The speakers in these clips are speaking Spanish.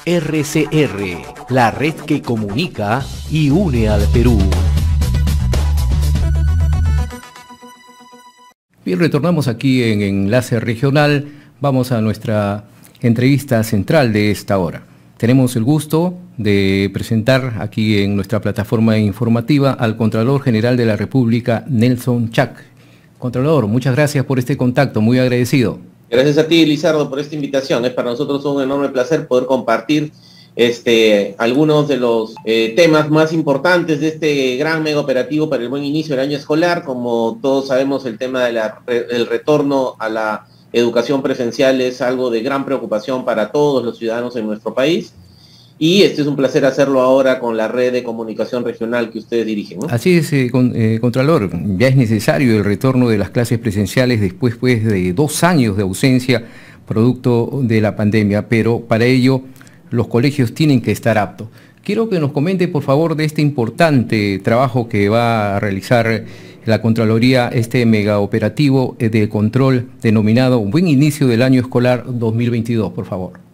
RCR, la red que comunica y une al Perú. Bien, retornamos aquí en Enlace Regional. Vamos a nuestra entrevista central de esta hora. Tenemos el gusto de presentar aquí en nuestra plataforma informativa al Contralor General de la República, Nelson Chac. Contralor, muchas gracias por este contacto, muy agradecido. Gracias a ti, Lizardo, por esta invitación. Es para nosotros un enorme placer poder compartir algunos de los temas más importantes de este gran mega operativo para el buen inicio del año escolar. Como todos sabemos, el tema del retorno a la educación presencial es algo de gran preocupación para todos los ciudadanos en nuestro país. Y es un placer hacerlo ahora con la red de comunicación regional que ustedes dirigen, ¿no? Así es, Contralor, ya es necesario el retorno de las clases presenciales después pues, de 2 años de ausencia producto de la pandemia, pero para ello los colegios tienen que estar aptos. Quiero que nos comente, por favor, de este importante trabajo que va a realizar la Contraloría, este mega operativo de control denominado Buen Inicio del Año Escolar 2022, por favor.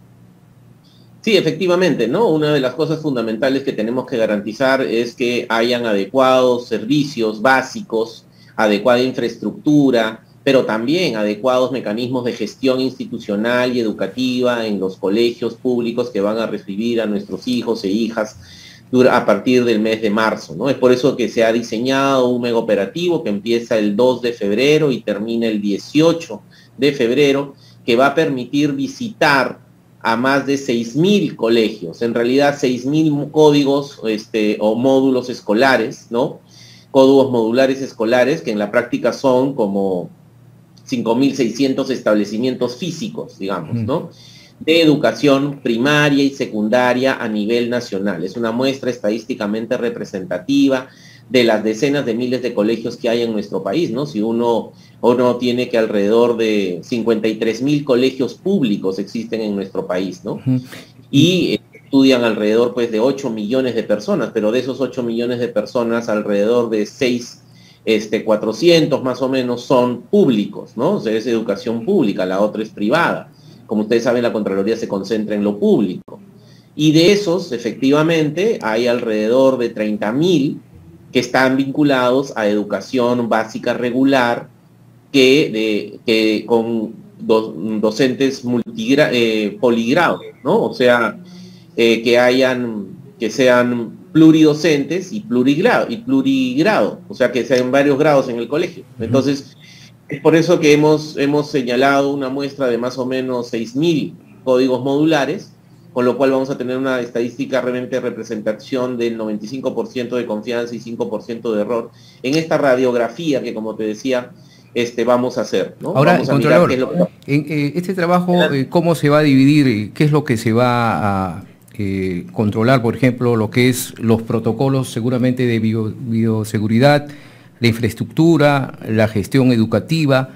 Sí, efectivamente, ¿no? Una de las cosas fundamentales que tenemos que garantizar es que hayan adecuados servicios básicos, adecuada infraestructura, pero también adecuados mecanismos de gestión institucional y educativa en los colegios públicos que van a recibir a nuestros hijos e hijas a partir del mes de marzo, ¿no? Es por eso que se ha diseñado un mega operativo que empieza el 2 de febrero y termina el 18 de febrero, que va a permitir visitar a más de 6.000 colegios, en realidad 6.000 códigos o módulos escolares, ¿no? Códigos modulares escolares, que en la práctica son como 5.600 establecimientos físicos, digamos, ¿no? De educación primaria y secundaria a nivel nacional. Es una muestra estadísticamente representativa de las decenas de miles de colegios que hay en nuestro país, ¿no? Si uno tiene que alrededor de 53.000 colegios públicos existen en nuestro país, ¿no? Y estudian alrededor, pues, de 8 millones de personas, pero de esos 8 millones de personas, alrededor de 400 más o menos son públicos, ¿no? O sea, es educación pública, la otra es privada. Como ustedes saben, la Contraloría se concentra en lo público. Y de esos, efectivamente, hay alrededor de 30.000 que están vinculados a educación básica regular, que con docentes poligrados, ¿no? O sea, que sean pluridocentes y plurigrado, o sea, que sean varios grados en el colegio. Entonces, es por eso que hemos señalado una muestra de más o menos 6.000 códigos modulares, con lo cual vamos a tener una estadística realmente de representación del 95% de confianza y 5% de error en esta radiografía que, como te decía, vamos a hacer, ¿no? Ahora, vamos a Contralor, mirar qué es lo que... este trabajo, ¿cómo se va a dividir? ¿Qué es lo que se va a controlar? Por ejemplo, lo que es los protocolos seguramente de bioseguridad, la infraestructura, la gestión educativa.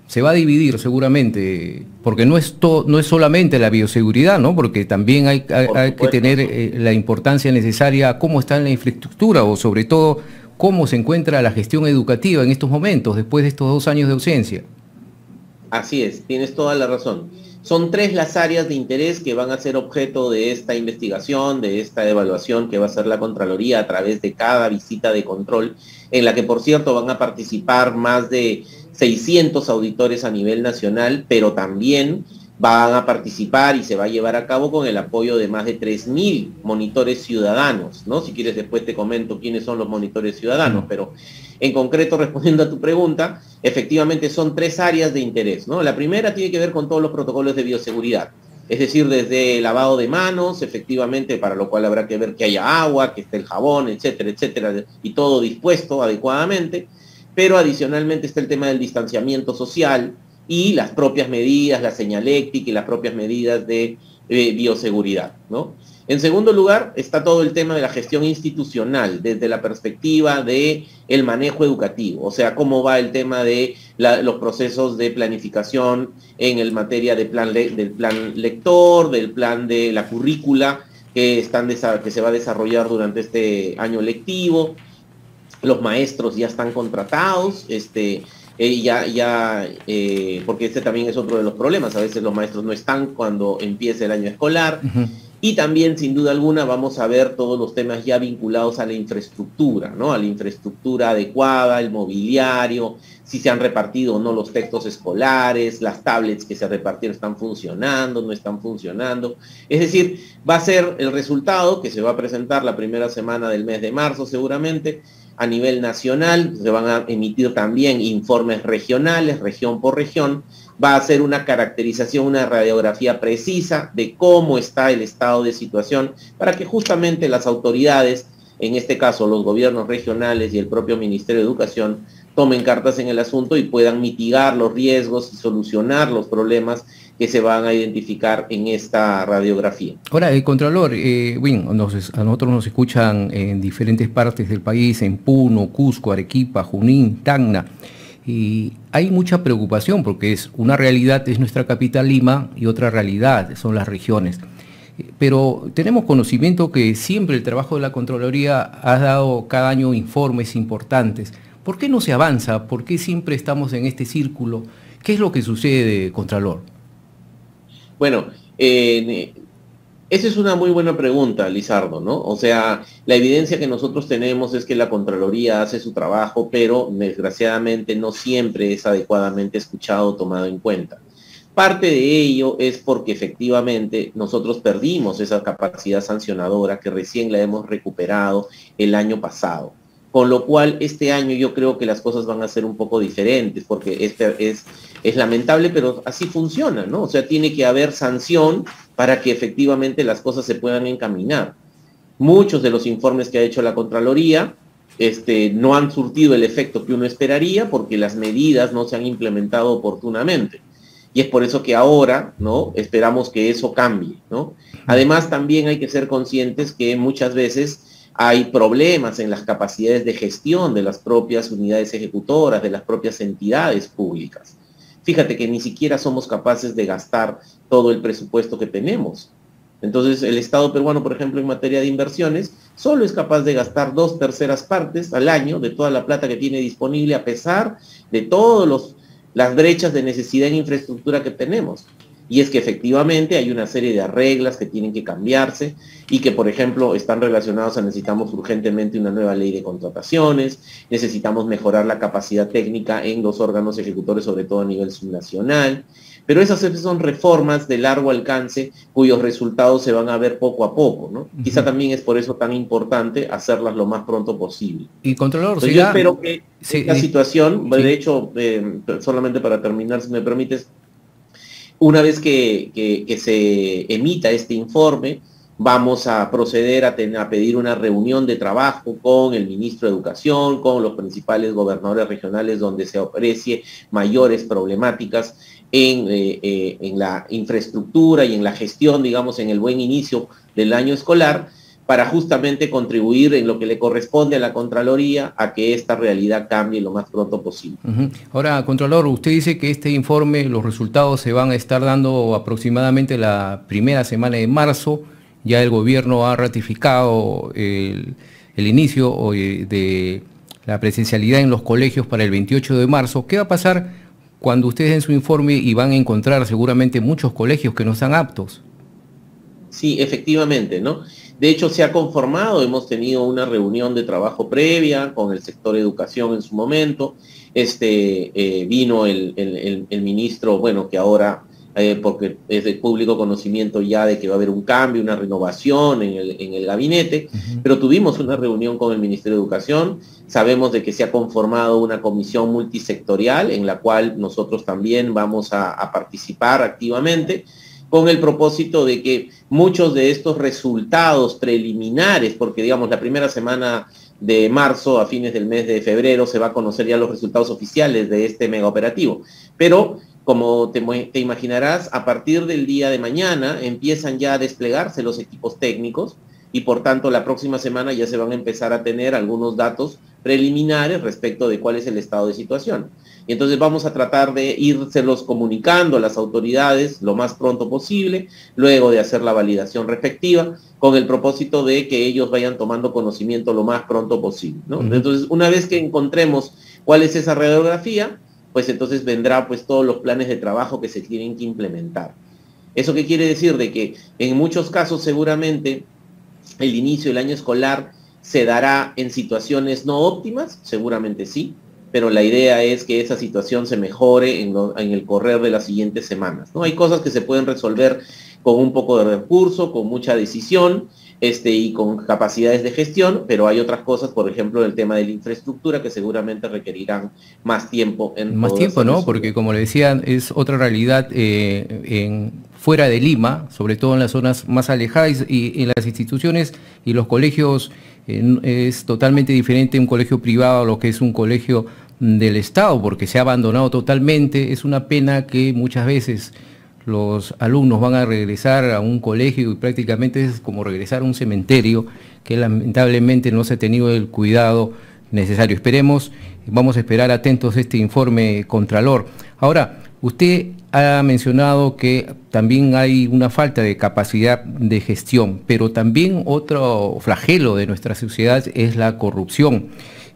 Se va a dividir seguramente, porque no es solamente la bioseguridad, ¿no? Porque también hay que tener la importancia necesaria, cómo está en la infraestructura o sobre todo cómo se encuentra la gestión educativa en estos momentos, después de estos 2 años de ausencia. Así es, tienes toda la razón. Son 3 las áreas de interés que van a ser objeto de esta investigación, de esta evaluación que va a hacer la Contraloría a través de cada visita de control, en la que, por cierto, van a participar más de 600 auditores a nivel nacional, pero también van a participar y se va a llevar a cabo con el apoyo de más de 3.000 monitores ciudadanos, ¿no? Si quieres después te comento quiénes son los monitores ciudadanos, pero en concreto, respondiendo a tu pregunta, efectivamente son 3 áreas de interés, ¿no? La primera tiene que ver con todos los protocolos de bioseguridad, es decir, desde lavado de manos, efectivamente, para lo cual habrá que ver que haya agua, que esté el jabón, etcétera, etcétera, y todo dispuesto adecuadamente, pero adicionalmente está el tema del distanciamiento social y las propias medidas, la señaléctica y las propias medidas de bioseguridad, ¿no? En segundo lugar, está todo el tema de la gestión institucional, desde la perspectiva del manejo educativo, o sea, cómo va el tema de los procesos de planificación en el materia del plan lector, del plan de la currícula que se va a desarrollar durante este año lectivo. Los maestros ya están contratados, porque este también es otro de los problemas, a veces los maestros no están cuando empieza el año escolar. Y también, sin duda alguna, vamos a ver todos los temas ya vinculados a la infraestructura, ¿no? A la infraestructura adecuada, el mobiliario, si se han repartido o no los textos escolares, las tablets que se repartieron están funcionando, no están funcionando. Es decir, va a ser el resultado que se va a presentar la primera semana del mes de marzo seguramente. A nivel nacional se van a emitir también informes regionales, región por región. Va a ser una caracterización, una radiografía precisa de cómo está el estado de situación para que justamente las autoridades, en este caso los gobiernos regionales y el propio Ministerio de Educación, tomen cartas en el asunto y puedan mitigar los riesgos y solucionar los problemas que se van a identificar en esta radiografía. Ahora, Contralor, a nosotros nos escuchan en diferentes partes del país, en Puno, Cusco, Arequipa, Junín, Tacna, y hay mucha preocupación porque una realidad es nuestra capital Lima y otra realidad son las regiones. Pero tenemos conocimiento que siempre el trabajo de la Contraloría ha dado cada año informes importantes. ¿Por qué no se avanza? ¿Por qué siempre estamos en este círculo? ¿Qué es lo que sucede, Contralor? Bueno, esa es una muy buena pregunta, Lizardo, ¿no? O sea, la evidencia que nosotros tenemos es que la Contraloría hace su trabajo, pero desgraciadamente no siempre es adecuadamente escuchado o tomado en cuenta. Parte de ello es porque efectivamente nosotros perdimos esa capacidad sancionadora que recién la hemos recuperado el año pasado. Con lo cual, este año yo creo que las cosas van a ser un poco diferentes, porque es lamentable, pero así funciona, ¿no? O sea, tiene que haber sanción para que efectivamente las cosas se puedan encaminar. Muchos de los informes que ha hecho la Contraloría no han surtido el efecto que uno esperaría porque las medidas no se han implementado oportunamente. Y es por eso que ahora, ¿no?, esperamos que eso cambie, ¿no? Además, también hay que ser conscientes que muchas veces hay problemas en las capacidades de gestión de las propias unidades ejecutoras, de las propias entidades públicas. Fíjate que ni siquiera somos capaces de gastar todo el presupuesto que tenemos. Entonces, el Estado peruano, por ejemplo, en materia de inversiones, solo es capaz de gastar 2/3 partes al año de toda la plata que tiene disponible, a pesar de todas las brechas de necesidad en infraestructura que tenemos. Y es que efectivamente hay una serie de reglas que tienen que cambiarse y que, por ejemplo, están relacionados a necesitamos urgentemente una nueva ley de contrataciones, necesitamos mejorar la capacidad técnica en los órganos ejecutores, sobre todo a nivel subnacional. Pero esas son reformas de largo alcance cuyos resultados se van a ver poco a poco, ¿no? Quizá también es por eso tan importante hacerlas lo más pronto posible. Y Contralor, entonces, yo espero que esta situación, de hecho, solamente para terminar, si me permites, una vez que se emita este informe, vamos a proceder a pedir una reunión de trabajo con el ministro de Educación, con los principales gobernadores regionales, donde se aprecie mayores problemáticas en la infraestructura y en la gestión, digamos, en el buen inicio del año escolar, para justamente contribuir en lo que le corresponde a la Contraloría a que esta realidad cambie lo más pronto posible. Ahora, Contralor, usted dice que este informe, los resultados se van a estar dando aproximadamente la primera semana de marzo. Ya el gobierno ha ratificado el inicio de la presencialidad en los colegios para el 28 de marzo. ¿Qué va a pasar cuando ustedes den su informe y van a encontrar seguramente muchos colegios que no están aptos? Sí, efectivamente, ¿no? De hecho, se ha conformado, hemos tenido una reunión de trabajo previa con el sector educación en su momento. Vino el ministro, bueno, que ahora, porque es de público conocimiento ya de que va a haber un cambio, una renovación en el gabinete, pero tuvimos una reunión con el Ministerio de Educación. Sabemos de que se ha conformado una comisión multisectorial en la cual nosotros también vamos a participar activamente, con el propósito de que muchos de estos resultados preliminares, porque digamos la primera semana de marzo a fines del mes de febrero se va a conocer ya los resultados oficiales de este mega operativo, pero como te imaginarás, a partir del día de mañana empiezan ya a desplegarse los equipos técnicos y por tanto la próxima semana ya se van a empezar a tener algunos datos preliminares respecto de cuál es el estado de situación. Y entonces vamos a tratar de írselos comunicando a las autoridades lo más pronto posible, luego de hacer la validación respectiva, con el propósito de que ellos vayan tomando conocimiento lo más pronto posible, ¿no? Entonces, una vez que encontremos cuál es esa radiografía, pues entonces vendrá pues todos los planes de trabajo que se tienen que implementar. ¿Eso qué quiere decir? De que en muchos casos seguramente el inicio del año escolar se dará en situaciones no óptimas, seguramente sí, pero la idea es que esa situación se mejore en el correr de las siguientes semanas, ¿no? Hay cosas que se pueden resolver con un poco de recurso, con mucha decisión, y con capacidades de gestión, pero hay otras cosas, por ejemplo, el tema de la infraestructura, que seguramente requerirán más tiempo en Más tiempo, ¿no? Porque como le decía, es otra realidad fuera de Lima, sobre todo en las zonas más alejadas, y en las instituciones y los colegios es totalmente diferente un colegio privado a lo que es un colegio del Estado, porque se ha abandonado totalmente. Es una pena que muchas veces los alumnos van a regresar a un colegio y prácticamente es como regresar a un cementerio, que lamentablemente no se ha tenido el cuidado necesario. Esperemos, vamos a esperar atentos este informe Contralor. Ahora, usted ha mencionado que también hay una falta de capacidad de gestión, pero también otro flagelo de nuestra sociedad es la corrupción.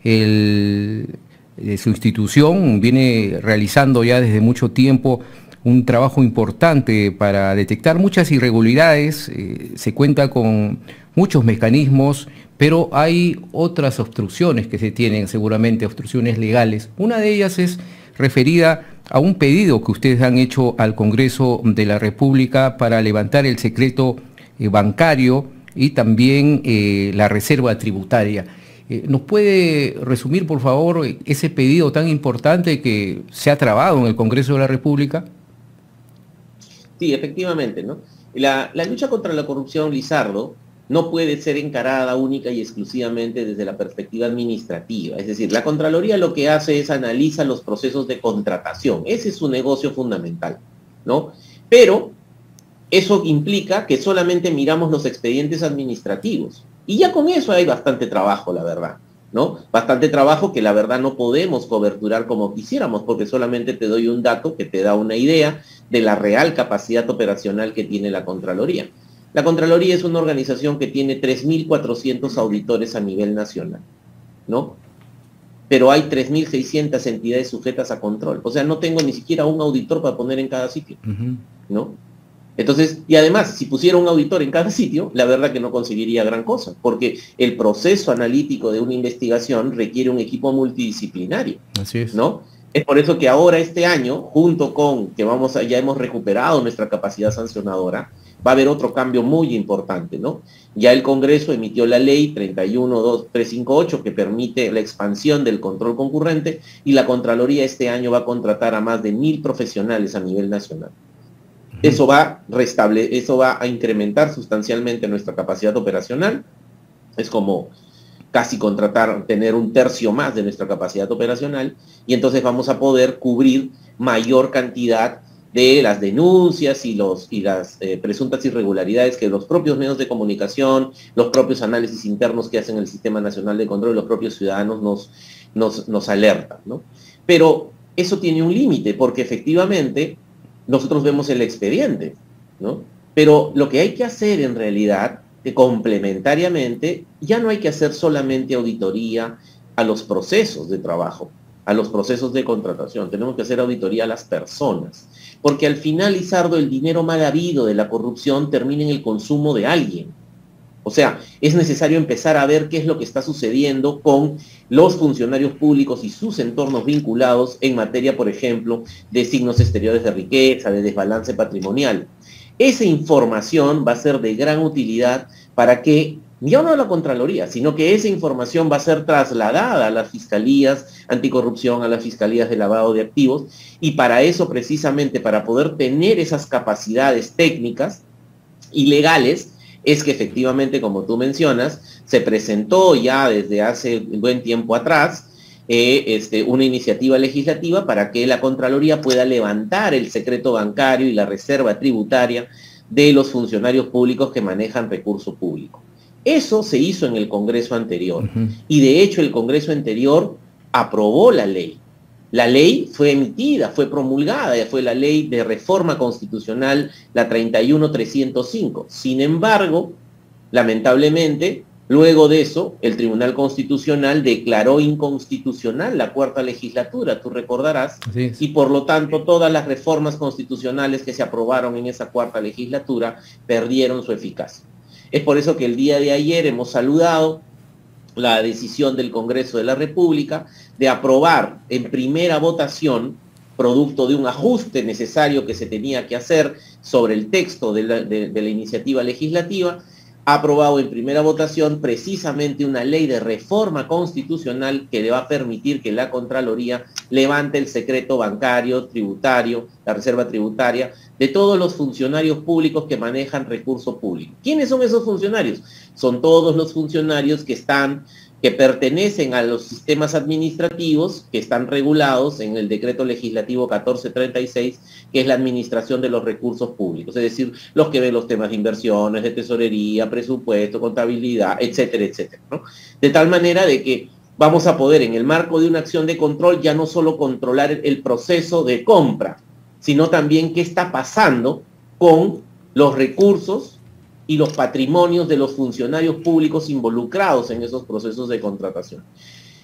Su institución viene realizando ya desde mucho tiempo un trabajo importante para detectar muchas irregularidades, se cuenta con muchos mecanismos, pero hay otras obstrucciones que se tienen, seguramente obstrucciones legales. Una de ellas es referida a un pedido que ustedes han hecho al Congreso de la República para levantar el secreto bancario y también la reserva tributaria. ¿Nos puede resumir, por favor, ese pedido tan importante que se ha trabado en el Congreso de la República? Sí, efectivamente, ¿no? La lucha contra la corrupción, Lizardo, no puede ser encarada única y exclusivamente desde la perspectiva administrativa. Es decir, la Contraloría lo que hace es analiza los procesos de contratación. Ese es su negocio fundamental, ¿no? Pero eso implica que solamente miramos los expedientes administrativos. Y ya con eso hay bastante trabajo, la verdad, ¿no? Bastante trabajo que la verdad no podemos coberturar como quisiéramos, porque solamente te doy un dato que te da una idea de la real capacidad operacional que tiene la Contraloría. La Contraloría es una organización que tiene 3.400 auditores a nivel nacional, ¿no? Pero hay 3.600 entidades sujetas a control. O sea, no tengo ni siquiera un auditor para poner en cada sitio, ¿no? Entonces, y además, si pusiera un auditor en cada sitio, la verdad que no conseguiría gran cosa, porque el proceso analítico de una investigación requiere un equipo multidisciplinario. Así es. ¿No? Es por eso que ahora este año, junto con que ya hemos recuperado nuestra capacidad sancionadora, va a haber otro cambio muy importante, ¿no? Ya el Congreso emitió la ley 31358 que permite la expansión del control concurrente y la Contraloría este año va a contratar a más de 1.000 profesionales a nivel nacional. Eso va a incrementar sustancialmente nuestra capacidad operacional. Es como casi tener un tercio más de nuestra capacidad operacional, y entonces vamos a poder cubrir mayor cantidad de las denuncias y las presuntas irregularidades que los propios medios de comunicación, los propios análisis internos que hacen el Sistema Nacional de Control, los propios ciudadanos nos alertan, ¿no? Pero eso tiene un límite, porque efectivamente nosotros vemos el expediente, ¿no? Pero lo que hay que hacer en realidad, complementariamente, ya no hay que hacer solamente auditoría a los procesos de trabajo, a los procesos de contratación, tenemos que hacer auditoría a las personas, porque al final, Lizardo, el dinero mal habido de la corrupción termina en el consumo de alguien. O sea, es necesario empezar a ver qué es lo que está sucediendo con los funcionarios públicos y sus entornos vinculados en materia, por ejemplo, de signos exteriores de riqueza, de desbalance patrimonial. Esa información va a ser de gran utilidad para que, ya no a la Contraloría, sino que esa información va a ser trasladada a las fiscalías anticorrupción, a las fiscalías de lavado de activos, y para eso, precisamente, para poder tener esas capacidades técnicas y legales, es que efectivamente, como tú mencionas, se presentó ya desde hace un buen tiempo atrás una iniciativa legislativa para que la Contraloría pueda levantar el secreto bancario y la reserva tributaria de los funcionarios públicos que manejan recursos públicos. Eso se hizo en el Congreso anterior. Y de hecho el Congreso anterior aprobó la ley. La ley fue emitida, fue promulgada, fue la ley de reforma constitucional, la 31305. Sin embargo, lamentablemente, Luego de eso, el Tribunal Constitucional declaró inconstitucional la cuarta legislatura, tú recordarás, y por lo tanto todas las reformas constitucionales que se aprobaron en esa cuarta legislatura perdieron su eficacia. Es por eso que el día de ayer hemos saludado la decisión del Congreso de la República de aprobar en primera votación, producto de un ajuste necesario que se tenía que hacer sobre el texto de la iniciativa legislativa, ha aprobado en primera votación precisamente una ley de reforma constitucional que le va a permitir que la Contraloría levante el secreto bancario, tributario, la reserva tributaria, de todos los funcionarios públicos que manejan recursos públicos. ¿Quiénes son esos funcionarios? Son todos los funcionarios que pertenecen a los sistemas administrativos que están regulados en el decreto legislativo 1436, que es la administración de los recursos públicos, es decir, los que ven los temas de inversiones, de tesorería, presupuesto, contabilidad, etcétera, etcétera, ¿no? De tal manera de que vamos a poder, en el marco de una acción de control, ya no solo controlar el proceso de compra, sino también qué está pasando con los recursos y los patrimonios de los funcionarios públicos involucrados en esos procesos de contratación.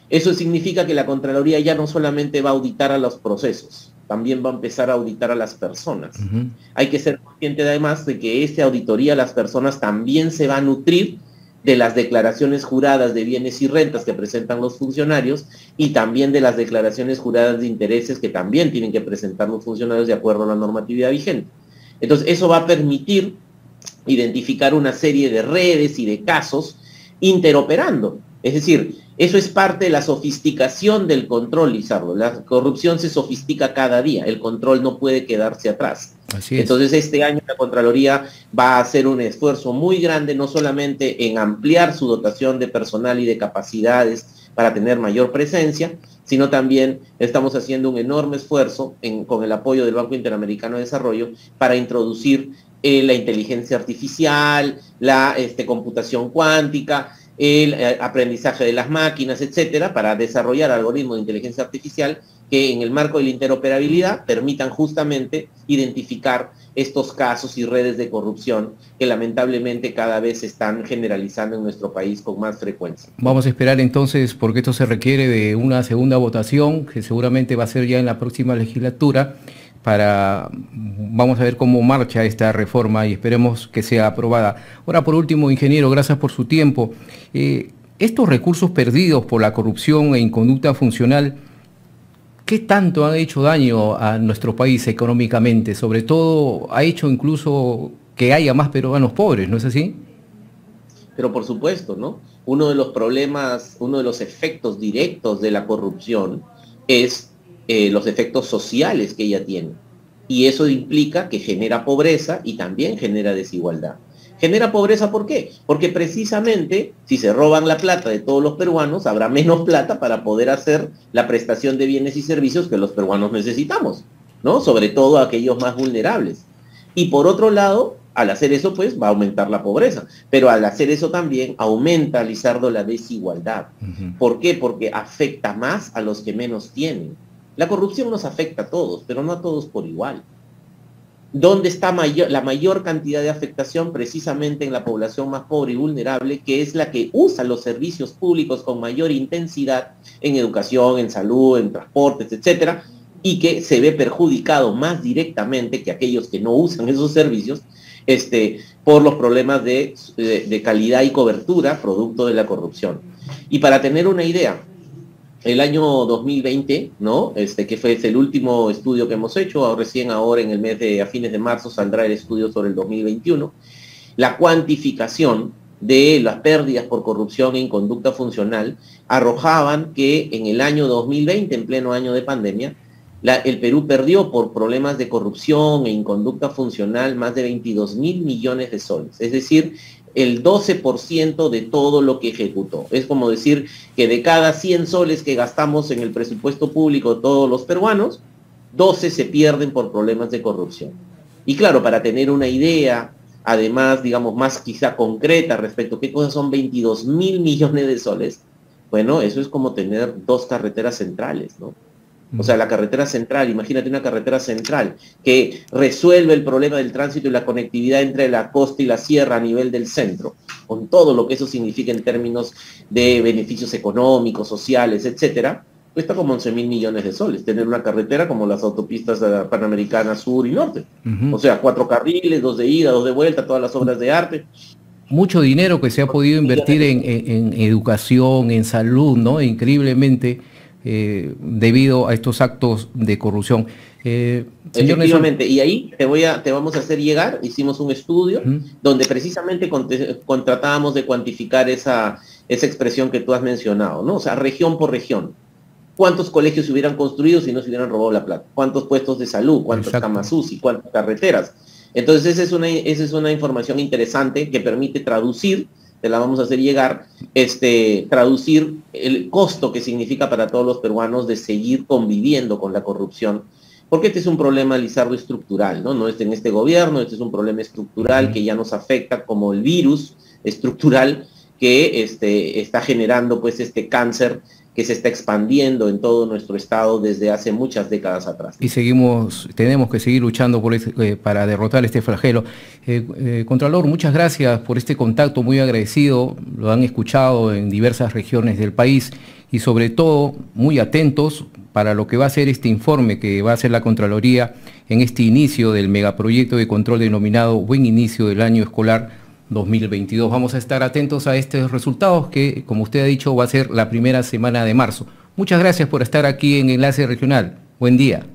Eso significa que la Contraloría ya no solamente va a auditar a los procesos, también va a empezar a auditar a las personas. Hay que ser consciente además de que esta auditoría a las personas también se va a nutrir de las declaraciones juradas de bienes y rentas que presentan los funcionarios y también de las declaraciones juradas de intereses que también tienen que presentar los funcionarios de acuerdo a la normatividad vigente. Entonces, eso va a permitir identificar una serie de redes y de casos interoperando. Es decir, eso es parte de la sofisticación del control, Lizardo. La corrupción se sofistica cada día, el control no puede quedarse atrás. Así es. Entonces, este año la Contraloría va a hacer un esfuerzo muy grande, no solamente en ampliar su dotación de personal y de capacidades para tener mayor presencia, sino también estamos haciendo un enorme esfuerzo con el apoyo del Banco Interamericano de Desarrollo para introducir la inteligencia artificial, la computación cuántica, el aprendizaje de las máquinas, etcétera, para desarrollar algoritmos de inteligencia artificial que en el marco de la interoperabilidad permitan justamente identificar estos casos y redes de corrupción que lamentablemente cada vez se están generalizando en nuestro país con más frecuencia. Vamos a esperar entonces, porque esto se requiere de una segunda votación, que seguramente va a ser ya en la próxima legislatura, vamos a ver cómo marcha esta reforma y esperemos que sea aprobada. Ahora, por último, ingeniero, gracias por su tiempo. Estos recursos perdidos por la corrupción e inconducta funcional, ¿qué tanto han hecho daño a nuestro país económicamente? Sobre todo, ha hecho incluso que haya más peruanos pobres, ¿no es así? Pero por supuesto, ¿no? Uno de los problemas, uno de los efectos directos de la corrupción es los efectos sociales que ella tiene. Y eso implica que genera pobreza y también genera desigualdad. Genera pobreza, ¿por qué? Porque precisamente si se roban la plata de todos los peruanos, habrá menos plata para poder hacer la prestación de bienes y servicios que los peruanos necesitamos, ¿no? Sobre todo aquellos más vulnerables. Y por otro lado, al hacer eso, pues va a aumentar la pobreza. Pero al hacer eso también aumenta, Lizardo, la desigualdad. ¿Por qué? Porque afecta más a los que menos tienen. La corrupción nos afecta a todos, pero no a todos por igual. ¿Dónde está la mayor cantidad de afectación? Precisamente en la población más pobre y vulnerable, que es la que usa los servicios públicos con mayor intensidad en educación, en salud, en transportes, etcétera, y que se ve perjudicado más directamente que aquellos que no usan esos servicios, por los problemas de calidad y cobertura producto de la corrupción. Y para tener una idea, el año 2020, ¿no? Que fue el último estudio que hemos hecho, recién ahora en el mes a fines de marzo saldrá el estudio sobre el 2021, la cuantificación de las pérdidas por corrupción e inconducta funcional arrojaban que en el año 2020, en pleno año de pandemia, el Perú perdió por problemas de corrupción e inconducta funcional más de 22.000 millones de soles, es decir, el 12% de todo lo que ejecutó. Es como decir que de cada 100 soles que gastamos en el presupuesto público todos los peruanos, 12 se pierden por problemas de corrupción. Y claro, para tener una idea, además, digamos, más quizá concreta respecto a qué cosas son 22.000 millones de soles, bueno, eso es como tener 2 carreteras centrales, ¿no? O sea, la carretera central, imagínate una carretera central que resuelve el problema del tránsito y la conectividad entre la costa y la sierra a nivel del centro, con todo lo que eso significa en términos de beneficios económicos, sociales, etcétera, cuesta como 11.000 millones de soles, tener una carretera como las autopistas panamericanas sur y norte. O sea, 4 carriles, 2 de ida, 2 de vuelta, todas las obras de arte. Mucho dinero que se ha podido invertir en educación, en salud, ¿no? Increíblemente, debido a estos actos de corrupción. Efectivamente, y ahí te vamos a hacer llegar, hicimos un estudio donde precisamente tratábamos de cuantificar esa expresión que tú has mencionado, ¿no? O sea, región por región. ¿Cuántos colegios se hubieran construido si no se hubieran robado la plata? ¿Cuántos puestos de salud? ¿Cuántas camas UCI? ¿Cuántas carreteras? Entonces esa es una información interesante que permite traducir, te la vamos a hacer llegar, traducir el costo que significa para todos los peruanos de seguir conviviendo con la corrupción, porque este es un problema, Lizardo, estructural, ¿no? No es en este gobierno, este es un problema estructural que ya nos afecta como el virus estructural que está generando pues este cáncer que se está expandiendo en todo nuestro estado desde hace muchas décadas atrás. Y tenemos que seguir luchando para derrotar este flagelo. Contralor, muchas gracias por este contacto, muy agradecido, lo han escuchado en diversas regiones del país y sobre todo muy atentos para lo que va a ser este informe que va a hacer la Contraloría en este inicio del megaproyecto de control denominado Buen Inicio del Año Escolar 2022. Vamos a estar atentos a estos resultados que, como usted ha dicho, va a ser la primera semana de marzo. Muchas gracias por estar aquí en Enlace Regional. Buen día.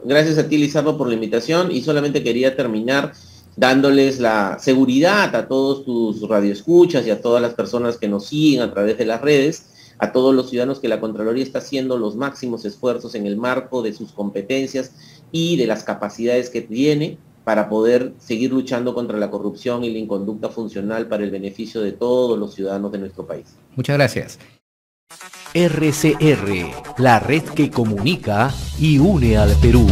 Gracias a ti, Lizardo, por la invitación, y solamente quería terminar dándoles la seguridad a todos tus radioescuchas y a todas las personas que nos siguen a través de las redes, a todos los ciudadanos, que la Contraloría está haciendo los máximos esfuerzos en el marco de sus competencias y de las capacidades que tiene para poder seguir luchando contra la corrupción y la inconducta funcional para el beneficio de todos los ciudadanos de nuestro país. Muchas gracias. RCR, la red que comunica y une al Perú.